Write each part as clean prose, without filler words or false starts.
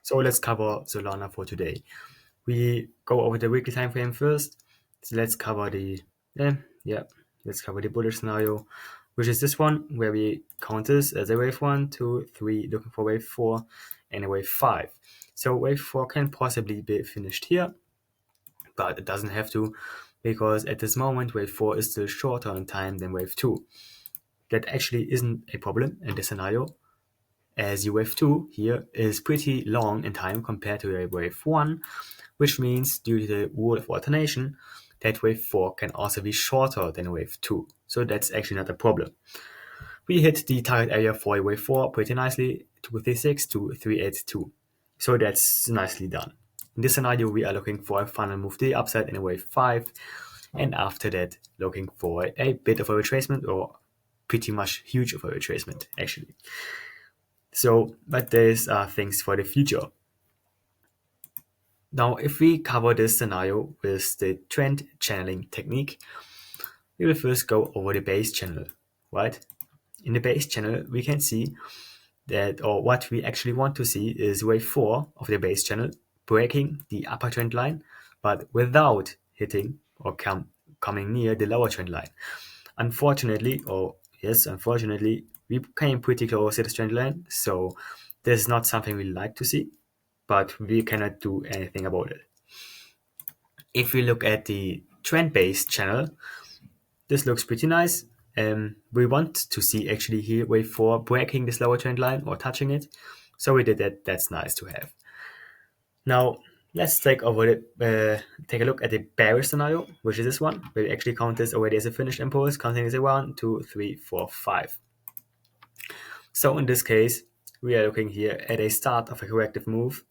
So let's cover Solana for today. We go over the weekly time frame first. So let's cover the let's cover the bullish scenario, which is this one where we count this as a wave 1, 2, 3, looking for wave 4 and a wave 5. So wave 4 can possibly be finished here, but it doesn't have to, because at this moment wave 4 is still shorter in time than wave 2. That actually isn't a problem in this scenario, as your wave 2 here is pretty long in time compared to your wave 1, which means due to the rule of alternation, that wave 4 can also be shorter than wave 2. So that's actually not a problem. We hit the target area for wave 4 pretty nicely, 236 to 382. So that's nicely done. In this scenario, we are looking for a final move to the upside in wave 5, and after that, looking for a bit of a retracement, or pretty much huge of a retracement, actually. So, but these are things for the future. Now, if we cover this scenario with the trend channeling technique, we will first go over the base channel, right? In the base channel, we can see that, or what we actually want to see is wave 4 of the base channel breaking the upper trend line, but without hitting or coming near the lower trend line. Unfortunately, we came pretty close to the trend line, so this is not something we like to see, but we cannot do anything about it. If we look at the trend-based channel, this looks pretty nice. We want to see actually here wave 4 breaking this lower trend line or touching it. So we did that. That's nice to have. Now let's take a look at the bearish scenario, which is this one. We'll actually count this already as a finished impulse, counting as a 1, 2, 3, 4, 5. So in this case, we are looking here at a start of a corrective move,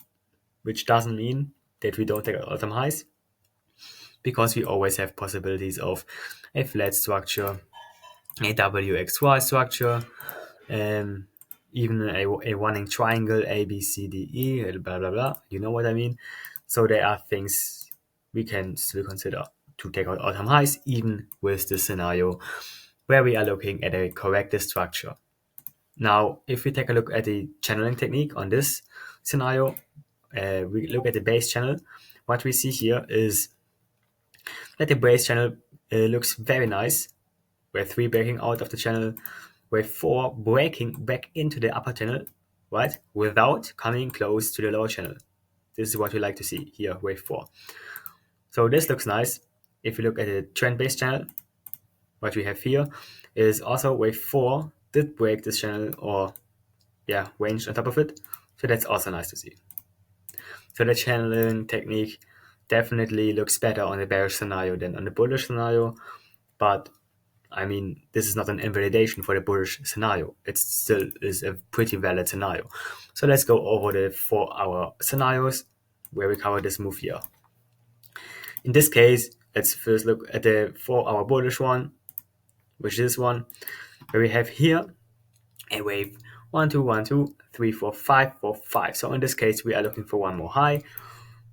which doesn't mean that we don't take all-time highs, because we always have possibilities of a flat structure, a WXY structure, even a running triangle, A, B, C, D, E, blah, blah, blah. You know what I mean? So there are things we can still consider to take out all-time highs, even with this scenario where we are looking at a corrective structure. Now, if we take a look at the channeling technique on this scenario, we look at the base channel. What we see here is that the base channel looks very nice. Wave 3 breaking out of the channel, wave 4 breaking back into the upper channel, right? Without coming close to the lower channel. This is what we like to see here, wave 4. So this looks nice. If you look at the trend-based channel, what we have here is also wave 4 did break this channel, or range on top of it. So that's also nice to see. So the channeling technique definitely looks better on the bearish scenario than on the bullish scenario, but I mean, this is not an invalidation for the bullish scenario. It still is a pretty valid scenario. So let's go over the 4-hour scenarios where we cover this move here. In this case, let's first look at the 4-hour bullish one, which is this one, where we have here a wave 1, 2, 1, 2, 3, 4, 5, 4, 5. So in this case, we are looking for one more high,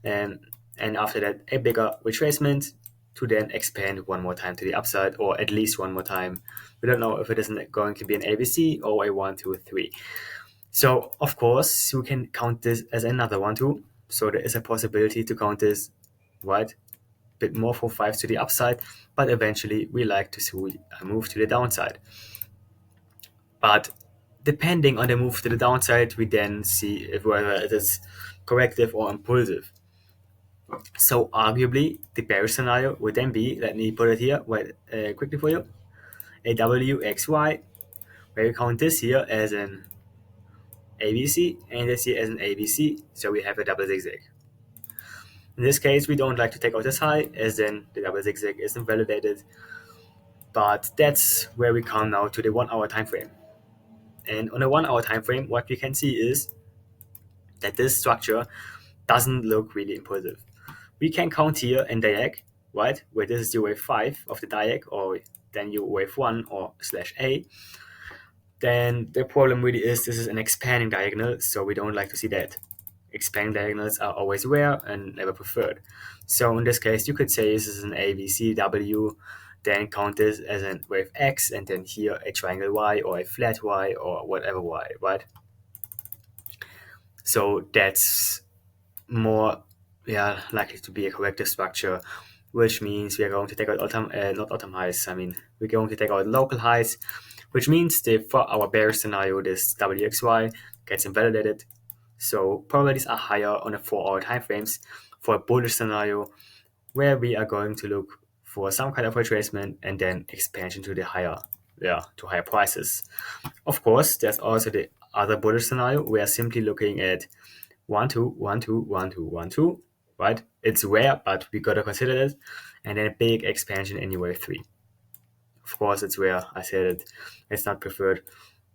and after that, a bigger retracement to then expand one more time to the upside, or at least one more time. We don't know if it isn't going to be an ABC or a 1, 2, 3. So of course, we can count this as another 1, 2. So there is a possibility to count this, right, a bit more for 5 to the upside, but eventually we like to see a move to the downside. But depending on the move to the downside, we then see if whether it is corrective or impulsive. So arguably, the bearish scenario would then be, let me put it here quickly for you, a WXY, where we count this here as an ABC and this here as an ABC, so we have a double zigzag. In this case, we don't like to take out this high, as then the double zigzag isn't validated, but that's where we come now to the 1-hour time frame. And on a 1-hour time frame, what we can see is that this structure doesn't look really impulsive. We can count here in diag, right, where this is your wave 5 of the diag, or then your wave 1 or /A. Then the problem really is this is an expanding diagonal, so we don't like to see that. Expanding diagonals are always rare and never preferred. So in this case, you could say this is an ABCW, then count this as a wave X, and then here a triangle Y or a flat Y or whatever Y, right? So that's more, yeah, likely to be a corrective structure, which means we are going to take out not autumn highs. I mean, we're going to take out local highs, which means for our bearish scenario, this WXY gets invalidated. So probabilities are higher on the 4 hour time frames for a bullish scenario where we are going to look for some kind of retracement and then expansion to the higher, yeah, to higher prices. Of course, there's also the other bullish scenario. We are simply looking at 1 2 1 2 1 2 1 2, right? It's rare, but we gotta consider it, and then a big expansion in wave three. Of course, it's rare. I said it. It's not preferred,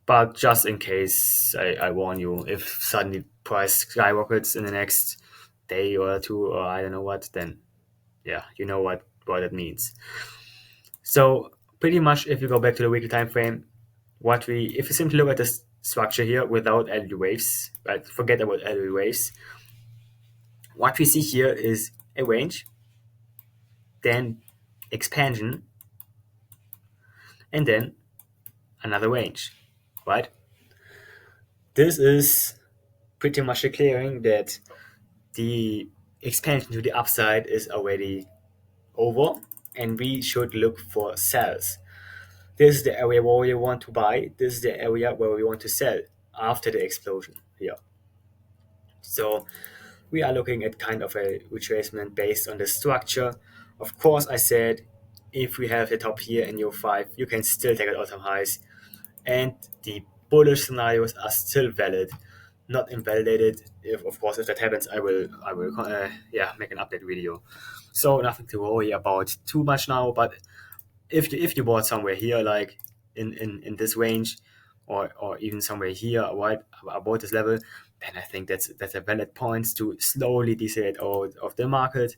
but just in case, I warn you. If suddenly price skyrockets in the next day or two, or I don't know what, then yeah, you know what it means. So pretty much, if you go back to the weekly time frame, if you simply look at this structure here without LED waves, right? Forget about LED waves. What we see here is a range, then expansion, and then another range, right? This is pretty much declaring that the expansion to the upside is already over, and we should look for sells. This is the area where we want to buy. This is the area where we want to sell after the explosion here. So we are looking at kind of a retracement based on the structure. Of course, I said if we have the top here in year 5, you can still take out all-time highs, and the bullish scenarios are still valid, not invalidated. If of course if that happens, I will yeah, make an update video. So nothing to worry about too much now. But if you bought somewhere here, like in this range, or even somewhere here, right about this level, then I think that's a valid point to slowly decelerate out of the market,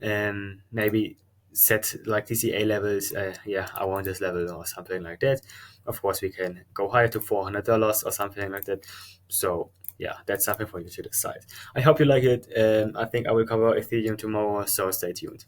and maybe set like DCA levels. Yeah, around this level or something like that. Of course, we can go higher to $400 or something like that. So yeah, that's something for you to decide. I hope you like it. I think I will cover Ethereum tomorrow, so stay tuned.